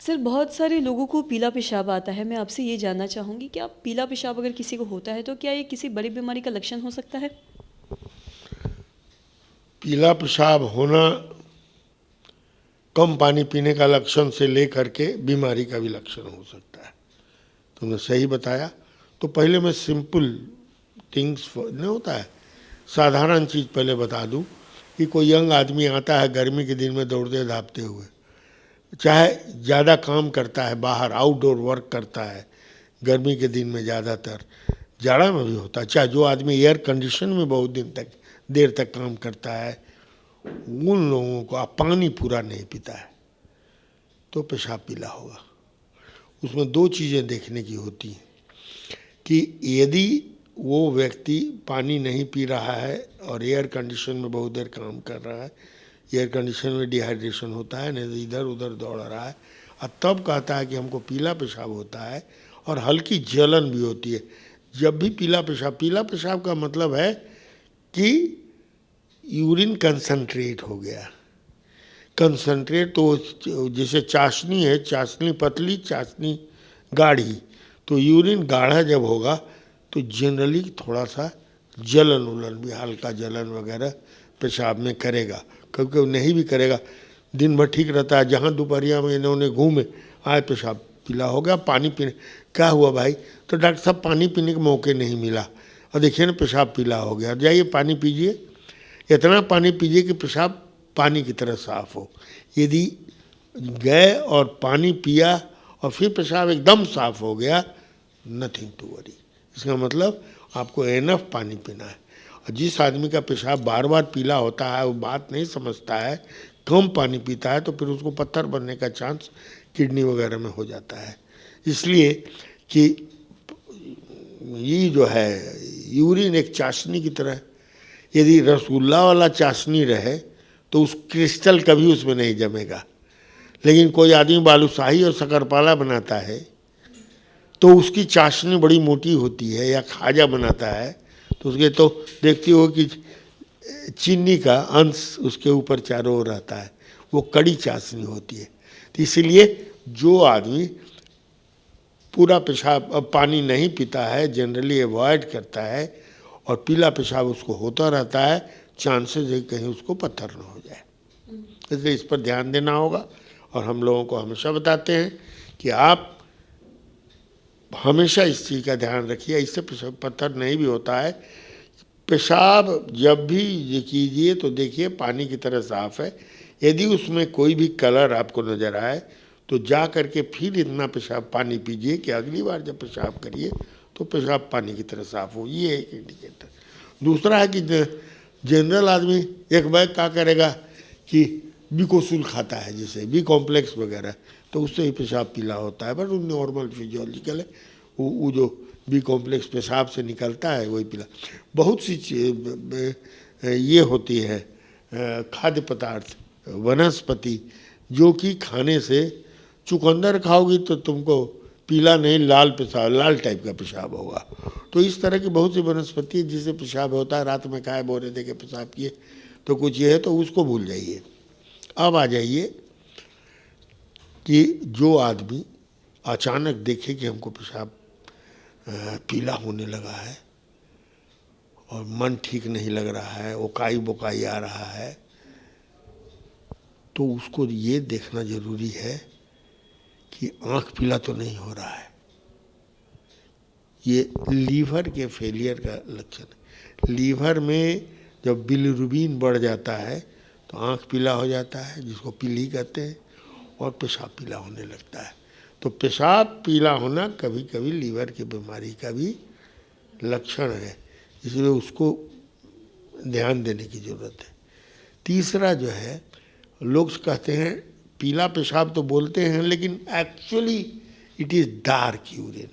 Sir बहुत सारे लोगों को पीला पेशाब आता है। मैं आपसे ये जानना चाहूँगी कि आप पीला पेशाब अगर किसी को होता है तो क्या ये किसी बड़ी बीमारी का लक्षण हो सकता है? पीला पेशाब होना कम पानी पीने का लक्षण से लेकर के बीमारी का भी लक्षण हो सकता है। तुमने सही बताया। तो पहले मैं सिंपल थिंग्स नहीं होता है, साधारण चीज़ पहले बता दूं कि कोई यंग आदमी आता है गर्मी के दिन में दौड़ते धापते हुए, चाहे ज़्यादा काम करता है, बाहर आउटडोर वर्क करता है गर्मी के दिन में, ज़्यादातर जाड़ा में भी होता है, चाहे जो आदमी एयर कंडीशन में बहुत दिन तक देर तक काम करता है, उन लोगों को आप पानी पूरा नहीं पीता है तो पेशाब पीला होगा। उसमें दो चीज़ें देखने की होती हैं कि यदि वो व्यक्ति पानी नहीं पी रहा है और एयर कंडीशन में बहुत देर काम कर रहा है, एयर कंडीशन में डिहाइड्रेशन होता है, नहीं तो इधर उधर दौड़ रहा है, और तब कहता है कि हमको पीला पेशाब होता है और हल्की जलन भी होती है। जब भी पीला पेशाब का मतलब है कि यूरिन कंसंट्रेट हो गया। कंसंट्रेट तो जैसे चाशनी है, चाशनी पतली, चाशनी गाढ़ी, तो यूरिन गाढ़ा जब होगा तो जनरली थोड़ा सा जलन उलन भी, हल्का जलन वगैरह पेशाब में करेगा। कभी कभी नहीं भी करेगा, दिन भर ठीक रहता है, जहाँ दोपहरिया में इन्होंने घूमे आए पेशाब पीला हो गया। पानी पीने क्या हुआ भाई, तो डॉक्टर साहब पानी पीने के मौके नहीं मिला, और देखिए ना पेशाब पीला हो गया। जाइए पानी पीजिए, इतना पानी पीजिए कि पेशाब पानी की तरह साफ हो। यदि गए और पानी पिया और फिर पेशाब एकदम साफ हो गया, नथिंग टू वरी। इसका मतलब आपको एनफ पानी पीना है। और जिस आदमी का पेशाब बार बार पीला होता है, वो बात नहीं समझता है, कम पानी पीता है, तो फिर उसको पत्थर बनने का चांस किडनी वगैरह में हो जाता है। इसलिए कि ये जो है यूरिन एक चाशनी की तरह, यदि रसगुल्ला वाला चाशनी रहे तो उस क्रिस्टल कभी उसमें नहीं जमेगा, लेकिन कोई आदमी बालूशाही और शक्करपारा बनाता है तो उसकी चाशनी बड़ी मोटी होती है, या खाजा बनाता है तो उसके तो देखती हो कि चीनी का अंश उसके ऊपर चारों ओर रहता है, वो कड़ी चाशनी होती है। तो इसीलिए जो आदमी पूरा पेशाब पानी नहीं पीता है, जनरली अवॉइड करता है, और पीला पेशाब उसको होता रहता है, चांसेस है कहीं उसको पत्थर न हो जाए। इसलिए इस पर ध्यान देना होगा। और हम लोगों को हमेशा बताते हैं कि आप हमेशा इस चीज़ का ध्यान रखिए, इससे पेशाब पत्थर नहीं भी होता है। पेशाब जब भी ये कीजिए तो देखिए पानी की तरह साफ है। यदि उसमें कोई भी कलर आपको नज़र आए तो जा करके फिर इतना पेशाब पानी पीजिए कि अगली बार जब पेशाब करिए तो पेशाब पानी की तरह साफ हो। ये एक इंडिकेटर। दूसरा है कि जनरल आदमी एक बैग क्या करेगा कि बिकोसूल खाता है, जैसे बी कॉम्प्लेक्स वगैरह, तो उससे ही पेशाब पीला होता है, बट वो नॉर्मल फिजियोलॉजिकल है। वो जो बी कॉम्प्लेक्स पेशाब से निकलता है वही पीला। बहुत सी ये होती है खाद्य पदार्थ, वनस्पति, जो कि खाने से, चुकंदर खाओगी तो तुमको पीला नहीं लाल पेशाब, लाल टाइप का पेशाब होगा। तो इस तरह की बहुत सी वनस्पति जिससे पेशाब होता है, रात में खाए बोरे दे के पेशाब किए तो कुछ ये है, तो उसको भूल जाइए। अब आ जाइए कि जो आदमी अचानक देखे कि हमको पेशाब पीला होने लगा है और मन ठीक नहीं लग रहा है, ओकाई बोकाई आ रहा है, तो उसको ये देखना जरूरी है कि आँख पीला तो नहीं हो रहा है। ये लीवर के फेलियर का लक्षण है। लीवर में जब बिलिरुबिन बढ़ जाता है तो आँख पीला हो जाता है, जिसको पीली कहते हैं, और पेशाब पीला होने लगता है। तो पेशाब पीला होना कभी कभी लीवर की बीमारी का भी लक्षण है, इसलिए उसको ध्यान देने की ज़रूरत है। तीसरा जो है, लोग कहते हैं पीला पेशाब तो बोलते हैं, लेकिन actually it is dark urine.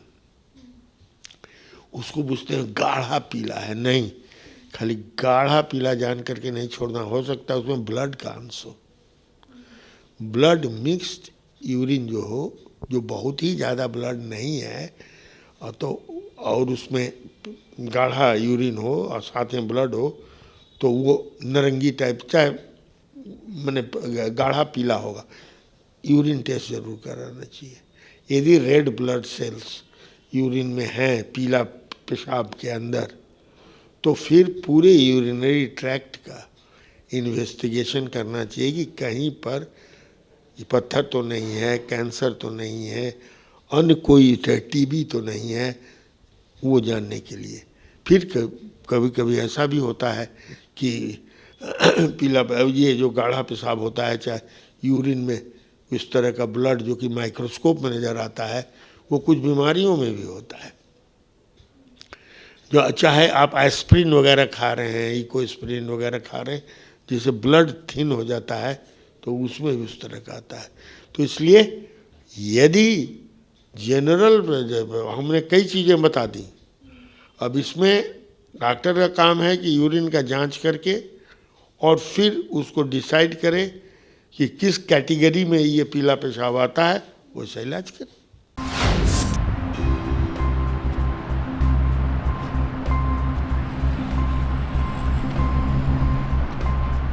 उसको पूछते हैं गाढ़ा पीला है। नहीं, खाली गाढ़ा पीला जान करके नहीं छोड़ना, हो सकता है उसमें ब्लड का अंश हो। ब्लड मिक्स्ड यूरिन जो हो, जो बहुत ही ज़्यादा ब्लड नहीं है और उसमें गाढ़ा यूरिन हो और साथ में ब्लड हो, तो वो नारंगी टाइप, चाहे मैंने गाढ़ा पीला होगा। यूरिन टेस्ट जरूर कराना चाहिए। यदि रेड ब्लड सेल्स यूरिन में हैं, पीला पेशाब के अंदर, तो फिर पूरे यूरिनरी ट्रैक्ट का इन्वेस्टिगेशन करना चाहिए कि कहीं पर पत्थर तो नहीं है, कैंसर तो नहीं है, अन्य कोई टीबी तो नहीं है, वो जानने के लिए। फिर कभी कभी ऐसा भी होता है कि पीला ये जो गाढ़ा पेशाब होता है, चाहे यूरिन में इस तरह का ब्लड जो कि माइक्रोस्कोप में नज़र आता है, वो कुछ बीमारियों में भी होता है। जो चाहे आप एस्प्रिन वगैरह खा रहे हैं, इकोस्प्रिन वगैरह खा रहे हैं, जिससे ब्लड थिन हो जाता है, तो उसमें भी उस तरह का आता है। तो इसलिए यदि जनरल हमने कई चीज़ें बता दी, अब इसमें डॉक्टर का काम है कि यूरिन का जांच करके और फिर उसको डिसाइड करें कि किस कैटेगरी में ये पीला पेशाब आता है, वैसा इलाज करें।